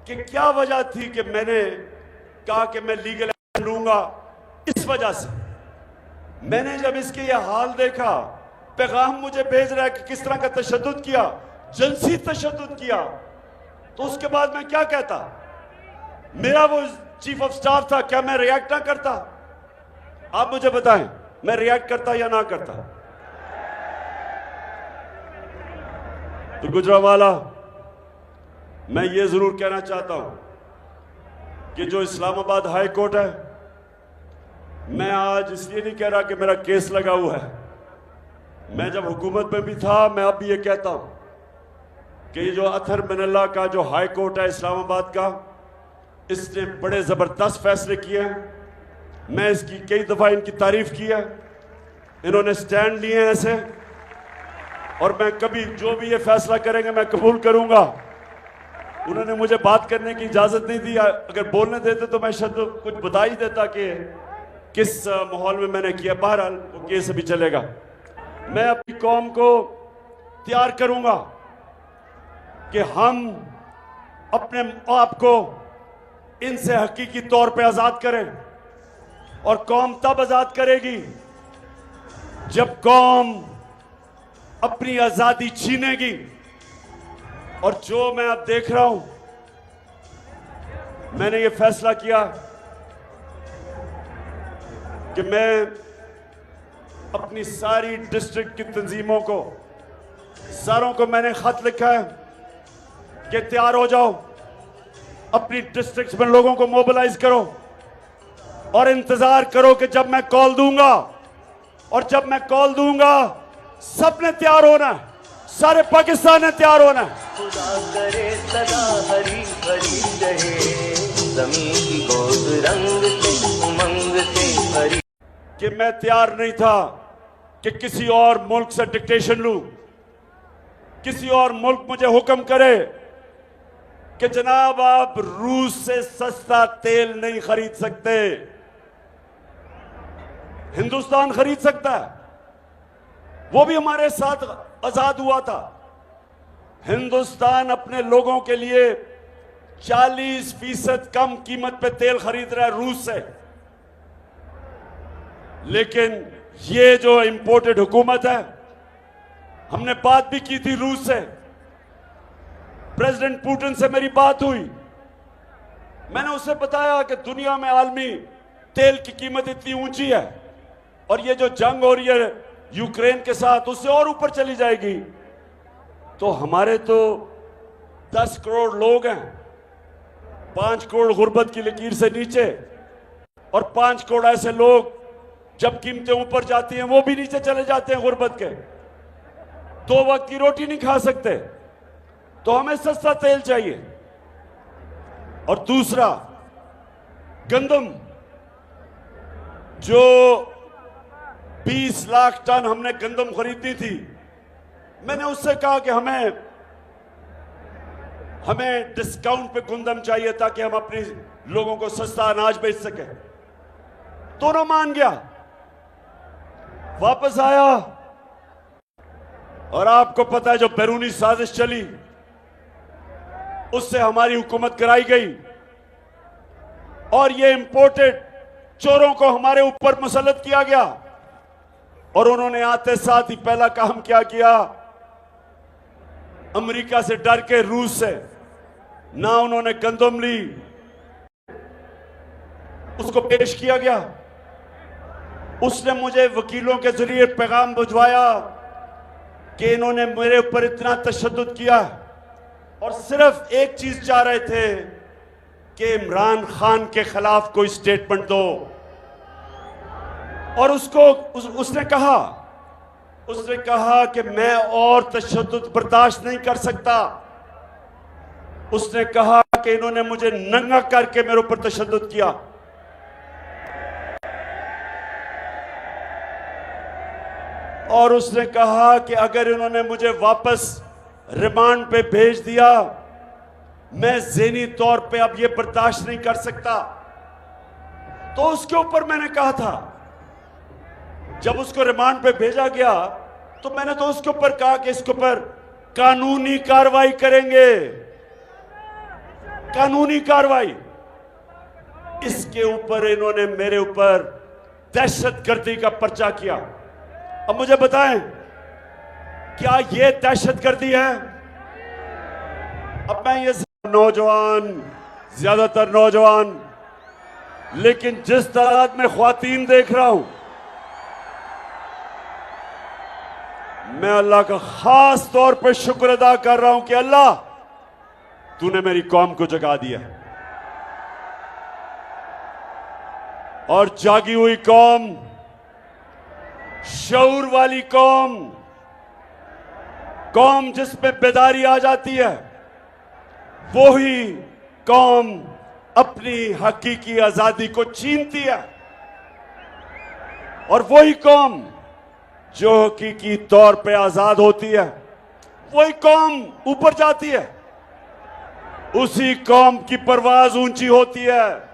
कि क्या वजह थी कि मैंने कहा कि मैं लीगल एक्शन लूंगा। इस वजह से मैंने जब इसके ये हाल देखा, पैगाम मुझे भेज रहा है कि किस तरह का तशद्दुद किया, जिनसी तशद्दुद किया, तो उसके बाद मैं क्या कहता? मेरा वो चीफ ऑफ स्टाफ था, क्या मैं रिएक्ट ना करता? आप मुझे बताएं, मैं रिएक्ट करता या ना करता? तो गुजरावाला, मैं ये जरूर कहना चाहता हूं कि जो इस्लामाबाद हाई कोर्ट है, मैं आज इसलिए नहीं कह रहा कि मेरा केस लगा हुआ है। मैं जब हुकूमत में भी था, मैं अब भी ये कहता हूं कि ये जो अथर मिनल्ला का जो हाई कोर्ट है इस्लामाबाद का, इसने बड़े जबरदस्त फैसले किए हैं। मैं इसकी कई दफा इनकी तारीफ की है। इन्होंने स्टैंड लिए हैं ऐसे, और मैं कभी जो भी ये फैसला करेंगे मैं कबूल करूंगा। उन्होंने मुझे बात करने की इजाजत नहीं दी, अगर बोलने देते तो मैं शायद कुछ बता ही देता कि किस माहौल में मैंने किया। बहरहाल वो केस अभी चलेगा। मैं अपनी कौम को तैयार करूंगा कि हम अपने आप को इनसे हकीकी तौर पे आजाद करें, और कौम तब आजाद करेगी जब कौम अपनी आजादी छीनेगी। और जो मैं अब देख रहा हूं, मैंने ये फैसला किया कि मैं अपनी सारी डिस्ट्रिक्ट की तंजीमों को, सारों को मैंने खत लिखा है कि तैयार हो जाओ, अपनी डिस्ट्रिक्ट में लोगों को मोबिलाइज करो और इंतजार करो कि जब मैं कॉल दूंगा, और जब मैं कॉल दूंगा सबने तैयार होना है, सारे पाकिस्तान ने तैयार होना है। खुदा करे सदा हरी भरी रहे ज़मीन की गोद रंग से उमंग से भरी। कि मैं तैयार नहीं था कि किसी और मुल्क से डिक्टेशन लूं, किसी और मुल्क मुझे हुक्म करे कि जनाब आप रूस से सस्ता तेल नहीं खरीद सकते, हिंदुस्तान खरीद सकता है। वो भी हमारे साथ आजाद हुआ था। हिंदुस्तान अपने लोगों के लिए 40% कम कीमत पे तेल खरीद रहा है रूस से। लेकिन ये जो इंपोर्टेड हुकूमत है, हमने बात भी की थी रूस से, प्रेसिडेंट पुतिन से मेरी बात हुई। मैंने उससे बताया कि दुनिया में आलमी तेल की कीमत इतनी ऊंची है, और ये जो जंग हो रही है यूक्रेन के साथ, उससे और ऊपर चली जाएगी। तो हमारे तो 10 करोड़ लोग हैं, 5 करोड़ गुर्बत की लकीर से नीचे, और 5 करोड़ ऐसे लोग जब कीमतें ऊपर जाती हैं वो भी नीचे चले जाते हैं गुर्बत के, 2 वक्त की रोटी नहीं खा सकते। तो हमें सस्ता तेल चाहिए। और दूसरा, गंदम, जो 20 लाख टन हमने गंदम खरीदी थी, मैंने उससे कहा कि हमें डिस्काउंट पे गंदम चाहिए ताकि हम अपने लोगों को सस्ता अनाज बेच सकें। दोनों मान गया, वापस आया, और आपको पता है जो बैरूनी साजिश चली उससे हमारी हुकूमत कराई गई, और ये इंपोर्टेड चोरों को हमारे ऊपर मुसल्लत किया गया। और उन्होंने आते साथ ही पहला काम क्या किया, अमेरिका से डर के, रूस से ना उन्होंने गंदम ली, उसको पेश किया गया। उसने मुझे वकीलों के जरिए पैगाम भिजवाया कि इन्होंने मेरे ऊपर इतना तशद्दुद किया, और सिर्फ एक चीज चाह रहे थे कि इमरान खान के खिलाफ कोई स्टेटमेंट दो। और उसने कहा कि मैं और तशद्दुद बर्दाश्त नहीं कर सकता। उसने कहा कि इन्होंने मुझे नंगा करके मेरे ऊपर तशद्दुद किया। और उसने कहा कि अगर इन्होंने मुझे वापस रिमांड पे भेज दिया, मैं ज़हनी तौर पे अब ये बर्दाश्त नहीं कर सकता। तो उसके ऊपर मैंने कहा था, जब उसको रिमांड पे भेजा गया तो मैंने तो उसके ऊपर कहा कि इसके ऊपर कानूनी कार्रवाई करेंगे। कानूनी कार्रवाई, इसके ऊपर इन्होंने मेरे ऊपर दहशतगर्दी का पर्चा किया। अब मुझे बताएं, क्या यह दहशतगर्दी है? अब मैं ये नौजवान, ज्यादातर नौजवान, लेकिन जिस तादाद में ख्वातीन देख रहा हूं, मैं अल्लाह का खास तौर पर शुक्र अदा कर रहा हूं कि अल्लाह तूने मेरी कौम को जगा दिया। और जागी हुई कौम, शऊर वाली कौम, कौम जिसमें बेदारी आ जाती है, वो ही कौम अपनी हकीकी आजादी को छीनती है। और वही कौम जो हकीकी तौर पे आजाद होती है, वही कौम ऊपर जाती है। उसी कौम की परवाज ऊंची होती है।